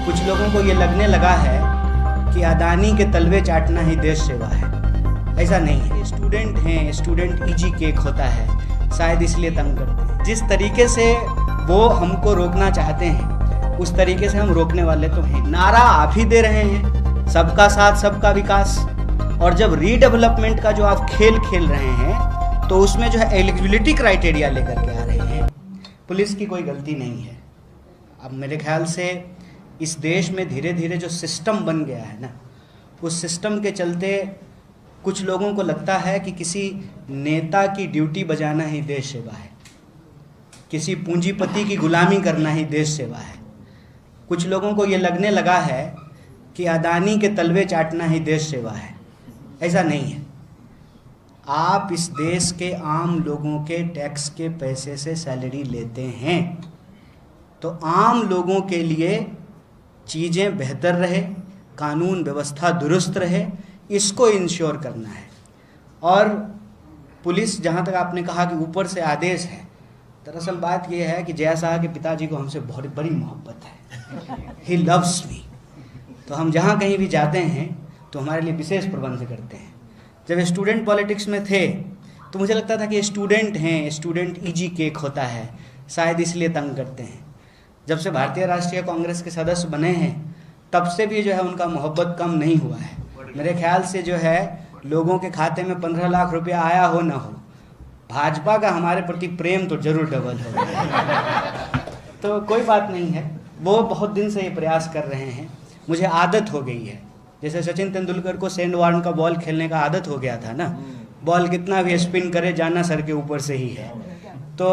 कुछ लोगों को ये लगने लगा है कि अदानी के तलवे चाटना ही देश सेवा है। ऐसा नहीं है। स्टूडेंट हैं, स्टूडेंट इजी केक होता है, शायद इसलिए तंग करते हैं। जिस तरीके से वो हमको रोकना चाहते हैं उस तरीके से हम रोकने वाले तो हैं। नारा आप ही दे रहे हैं, सबका साथ सबका विकास, और जब रीडेवलपमेंट का जो आप खेल खेल रहे हैं तो उसमें जो है एलिजिबिलिटी क्राइटेरिया लेकर के आ रहे हैं। पुलिस की कोई गलती नहीं है। अब मेरे ख्याल से इस देश में धीरे धीरे जो सिस्टम बन गया है ना, उस सिस्टम के चलते कुछ लोगों को लगता है कि किसी नेता की ड्यूटी बजाना ही देश सेवा है, किसी पूंजीपति की गुलामी करना ही देश सेवा है। कुछ लोगों को ये लगने लगा है कि अदानी के तलवे चाटना ही देश सेवा है। ऐसा नहीं है। आप इस देश के आम लोगों के टैक्स के पैसे से सैलरी लेते हैं, तो आम लोगों के लिए चीज़ें बेहतर रहे, कानून व्यवस्था दुरुस्त रहे, इसको इंश्योर करना है। और पुलिस, जहाँ तक आपने कहा कि ऊपर से आदेश है, दरअसल बात यह है कि जया साहब के पिताजी को हमसे बहुत बड़ी मोहब्बत है। He loves me. तो हम जहाँ कहीं भी जाते हैं तो हमारे लिए विशेष प्रबंध करते हैं। जब स्टूडेंट पॉलिटिक्स में थे तो मुझे लगता था कि स्टूडेंट हैं, स्टूडेंट इजी केक होता है, शायद इसलिए तंग करते हैं। जब से भारतीय राष्ट्रीय कांग्रेस के सदस्य बने हैं तब से भी जो है उनका मोहब्बत कम नहीं हुआ है। मेरे ख्याल से जो है लोगों के खाते में 15 लाख रुपया आया हो ना हो, भाजपा का हमारे प्रति प्रेम तो जरूर डबल हो। तो कोई बात नहीं है, वो बहुत दिन से ये प्रयास कर रहे हैं। मुझे आदत हो गई है, जैसे सचिन तेंदुलकर को सैंडवार्न का बॉल खेलने का आदत हो गया था ना, बॉल कितना भी स्पिन करे जाना सर के ऊपर से ही है। तो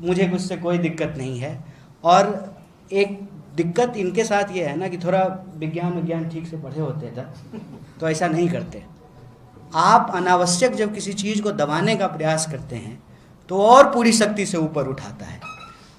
मुझे उससे कोई दिक्कत नहीं है। और एक दिक्कत इनके साथ ये है ना कि थोड़ा विज्ञान ठीक से पढ़े होते थे तो ऐसा नहीं करते। आप अनावश्यक जब किसी चीज़ को दबाने का प्रयास करते हैं तो और पूरी शक्ति से ऊपर उठाता है।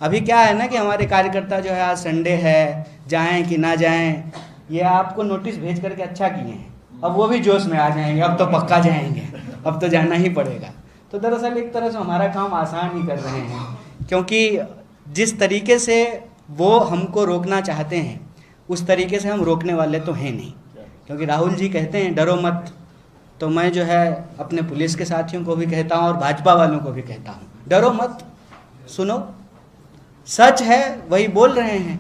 अभी क्या है ना कि हमारे कार्यकर्ता जो है, आज संडे है, जाएं कि ना जाएं, ये आपको नोटिस भेज करके अच्छा किए हैं। अब वो भी जोश में आ जाएंगे, अब तो पक्का जाएंगे, अब तो जाना ही पड़ेगा। तो दरअसल एक तरह से हमारा काम आसान ही कर रहे हैं, क्योंकि जिस तरीके से वो हमको रोकना चाहते हैं उस तरीके से हम रोकने वाले तो हैं नहीं। क्योंकि राहुल जी कहते हैं डरो मत, तो मैं जो है अपने पुलिस के साथियों को भी कहता हूँ और भाजपा वालों को भी कहता हूँ, डरो मत, सुनो, सच है वही बोल रहे हैं।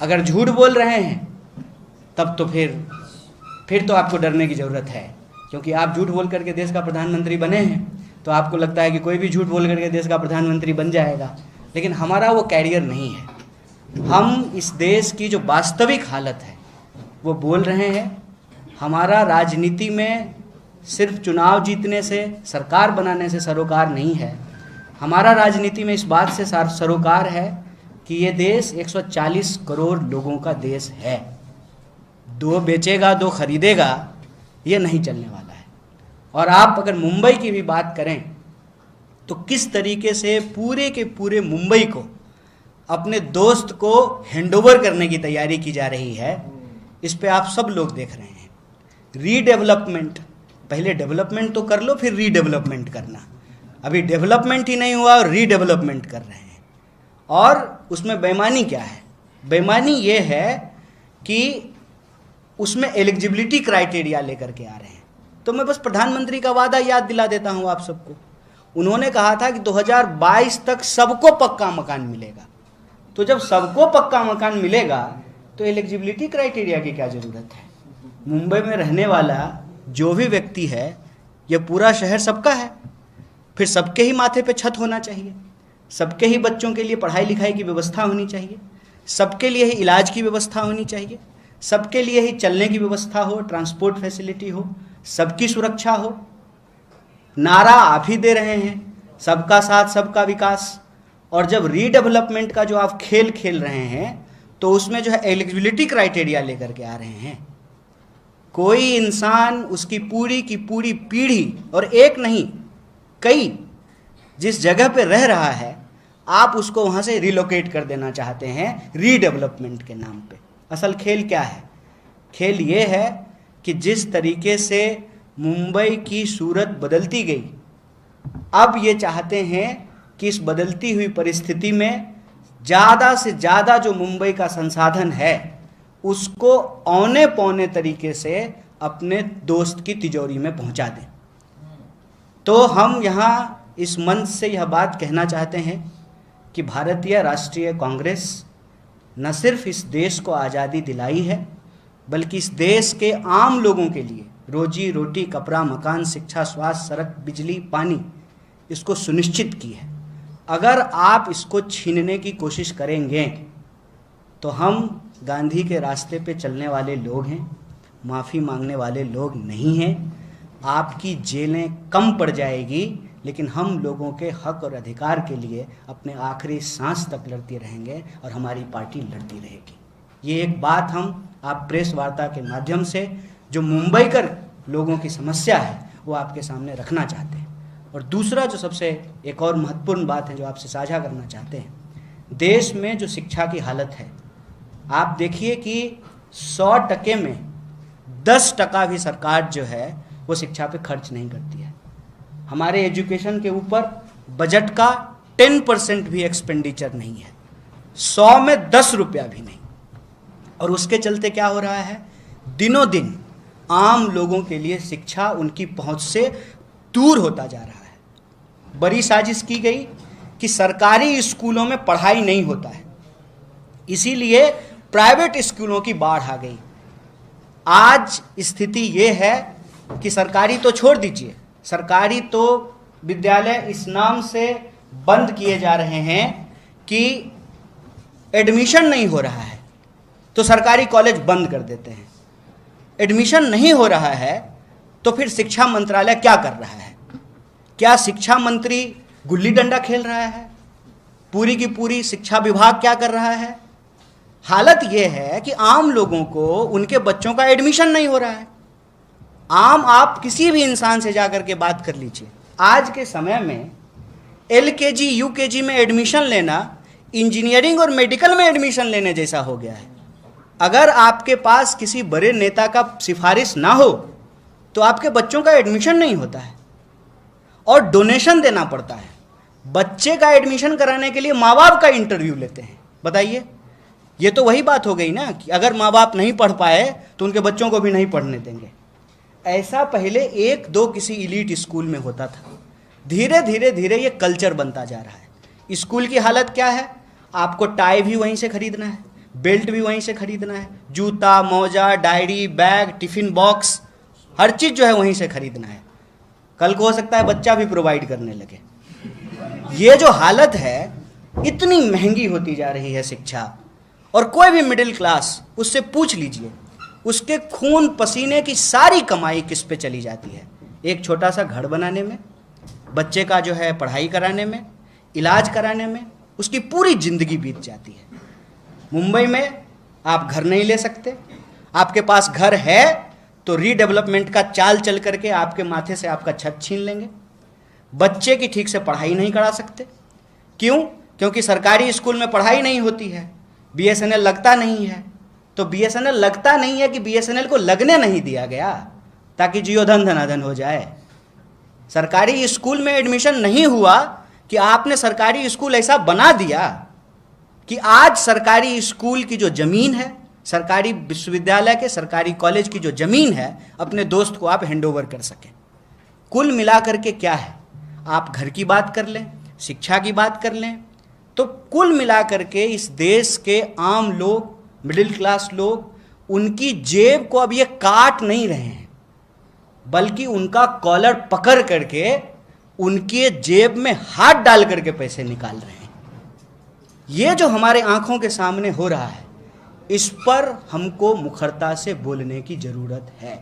अगर झूठ बोल रहे हैं तब तो फिर तो आपको डरने की ज़रूरत है, क्योंकि आप झूठ बोल करके देश का प्रधानमंत्री बने हैं तो आपको लगता है कि कोई भी झूठ बोल करके देश का प्रधानमंत्री बन जाएगा। लेकिन हमारा वो कैरियर नहीं है। हम इस देश की जो वास्तविक हालत है वो बोल रहे हैं। हमारा राजनीति में सिर्फ चुनाव जीतने से, सरकार बनाने से सरोकार नहीं है। हमारा राजनीति में इस बात से सरोकार है कि ये देश 140 करोड़ लोगों का देश है। दो बेचेगा दो खरीदेगा, ये नहीं चलने वाला है। और आप अगर मुंबई की भी बात करें तो किस तरीके से पूरे के पूरे मुंबई को अपने दोस्त को हैंडओवर करने की तैयारी की जा रही है, इस पे आप सब लोग देख रहे हैं। रीडेवलपमेंट, पहले डेवलपमेंट तो कर लो फिर रीडेवलपमेंट करना। अभी डेवलपमेंट ही नहीं हुआ और रीडेवलपमेंट कर रहे हैं। और उसमें बेईमानी क्या है? बेईमानी ये है कि उसमें एलिजिबिलिटी क्राइटेरिया लेकर के आ रहे हैं। तो मैं बस प्रधानमंत्री का वादा याद दिला देता हूँ आप सबको। उन्होंने कहा था कि 2022 तक सबको पक्का मकान मिलेगा। तो जब सबको पक्का मकान मिलेगा तो एलिजिबिलिटी क्राइटेरिया की क्या ज़रूरत है? मुंबई में रहने वाला जो भी व्यक्ति है, यह पूरा शहर सबका है, फिर सबके ही माथे पे छत होना चाहिए, सबके ही बच्चों के लिए पढ़ाई लिखाई की व्यवस्था होनी चाहिए, सबके लिए ही इलाज की व्यवस्था होनी चाहिए, सबके लिए ही चलने की व्यवस्था हो, ट्रांसपोर्ट फैसिलिटी हो, सबकी सुरक्षा हो। नारा आप ही दे रहे हैं, सबका साथ सबका विकास, और जब रीडेवलपमेंट का जो आप खेल खेल रहे हैं तो उसमें जो है एलिजिबिलिटी क्राइटेरिया लेकर के आ रहे हैं। कोई इंसान, उसकी पूरी की पूरी पीढ़ी, और एक नहीं कई, जिस जगह पे रह रहा है आप उसको वहाँ से रिलोकेट कर देना चाहते हैं रीडेवलपमेंट के नाम पे। असल खेल क्या है? खेल ये है कि जिस तरीके से मुंबई की सूरत बदलती गई, अब ये चाहते हैं कि इस बदलती हुई परिस्थिति में ज़्यादा से ज़्यादा जो मुंबई का संसाधन है उसको औने पौने तरीके से अपने दोस्त की तिजोरी में पहुंचा दें। तो हम यहाँ इस मंच से यह बात कहना चाहते हैं कि भारतीय राष्ट्रीय कांग्रेस न सिर्फ इस देश को आज़ादी दिलाई है, बल्कि इस देश के आम लोगों के लिए रोजी रोटी, कपड़ा, मकान, शिक्षा, स्वास्थ्य, सड़क, बिजली, पानी, इसको सुनिश्चित की है। अगर आप इसको छीनने की कोशिश करेंगे तो हम गांधी के रास्ते पे चलने वाले लोग हैं, माफ़ी मांगने वाले लोग नहीं हैं। आपकी जेलें कम पड़ जाएगी, लेकिन हम लोगों के हक और अधिकार के लिए अपने आखिरी सांस तक लड़ते रहेंगे और हमारी पार्टी लड़ती रहेगी। ये एक बात हम आप प्रेस वार्ता के माध्यम से जो मुंबई कर लोगों की समस्या है वो आपके सामने रखना चाहते हैं। और दूसरा जो सबसे एक और महत्वपूर्ण बात है जो आपसे साझा करना चाहते हैं, देश में जो शिक्षा की हालत है, आप देखिए कि 100% में 10% भी सरकार जो है वो शिक्षा पे खर्च नहीं करती है। हमारे एजुकेशन के ऊपर बजट का 10% भी एक्सपेंडिचर नहीं है, 100 में 10 रुपया भी नहीं। और उसके चलते क्या हो रहा है, दिनों दिन आम लोगों के लिए शिक्षा उनकी पहुंच से दूर होता जा रहा है। बड़ी साजिश की गई कि सरकारी स्कूलों में पढ़ाई नहीं होता है, इसीलिए प्राइवेट स्कूलों की बाढ़ आ गई। आज स्थिति ये है कि सरकारी तो छोड़ दीजिए, सरकारी तो विद्यालय इस नाम से बंद किए जा रहे हैं कि एडमिशन नहीं हो रहा है तो सरकारी कॉलेज बंद कर देते हैं। एडमिशन नहीं हो रहा है तो फिर शिक्षा मंत्रालय क्या कर रहा है? क्या शिक्षा मंत्री गुल्ली डंडा खेल रहा है? पूरी की पूरी शिक्षा विभाग क्या कर रहा है? हालत यह है कि आम लोगों को उनके बच्चों का एडमिशन नहीं हो रहा है। आप किसी भी इंसान से जाकर के बात कर लीजिए, आज के समय में LKG UKG में एडमिशन लेना इंजीनियरिंग और मेडिकल में एडमिशन लेने जैसा हो गया है। अगर आपके पास किसी बड़े नेता का सिफारिश ना हो तो आपके बच्चों का एडमिशन नहीं होता है और डोनेशन देना पड़ता है। बच्चे का एडमिशन कराने के लिए माँ बाप का इंटरव्यू लेते हैं। बताइए, ये तो वही बात हो गई ना कि अगर माँ बाप नहीं पढ़ पाए तो उनके बच्चों को भी नहीं पढ़ने देंगे। ऐसा पहले 1-2 किसी इलीट स्कूल में होता था, धीरे धीरे ये कल्चर बनता जा रहा है। स्कूल की हालत क्या है? आपको टाई भी वहीं से खरीदना है, बेल्ट भी वहीं से खरीदना है, जूता, मोजा, डायरी, बैग, टिफिन बॉक्स, हर चीज़ जो है वहीं से खरीदना है। कल को हो सकता है बच्चा भी प्रोवाइड करने लगे। ये जो हालत है, इतनी महंगी होती जा रही है शिक्षा, और कोई भी मिडिल क्लास उससे पूछ लीजिए, उसके खून पसीने की सारी कमाई किस पे चली जाती है? एक छोटा सा घर बनाने में, बच्चे का जो है पढ़ाई कराने में, इलाज कराने में उसकी पूरी ज़िंदगी बीत जाती है। मुंबई में आप घर नहीं ले सकते, आपके पास घर है तो रीडेवलपमेंट का चाल चल करके आपके माथे से आपका छत छीन लेंगे। बच्चे की ठीक से पढ़ाई नहीं करा सकते। क्यों? क्योंकि सरकारी स्कूल में पढ़ाई नहीं होती है, BSNL लगता नहीं है। तो BSNL लगता नहीं है कि BSNL को लगने नहीं दिया गया ताकि जियो धन धनाधन हो जाए। सरकारी स्कूल में एडमिशन नहीं हुआ कि आपने सरकारी स्कूल ऐसा बना दिया कि आज सरकारी स्कूल की जो ज़मीन है, सरकारी विश्वविद्यालय के, सरकारी कॉलेज की जो ज़मीन है, अपने दोस्त को आप हैंडओवर कर सकें। कुल मिलाकर के क्या है, आप घर की बात कर लें, शिक्षा की बात कर लें, तो कुल मिलाकर के इस देश के आम लोग, मिडिल क्लास लोग, उनकी जेब को अब ये काट नहीं रहे हैं, बल्कि उनका कॉलर पकड़ करके उनके जेब में हाथ डाल करके पैसे निकाल रहे हैं। ये जो हमारे आंखों के सामने हो रहा है, इस पर हमको मुखरता से बोलने की ज़रूरत है।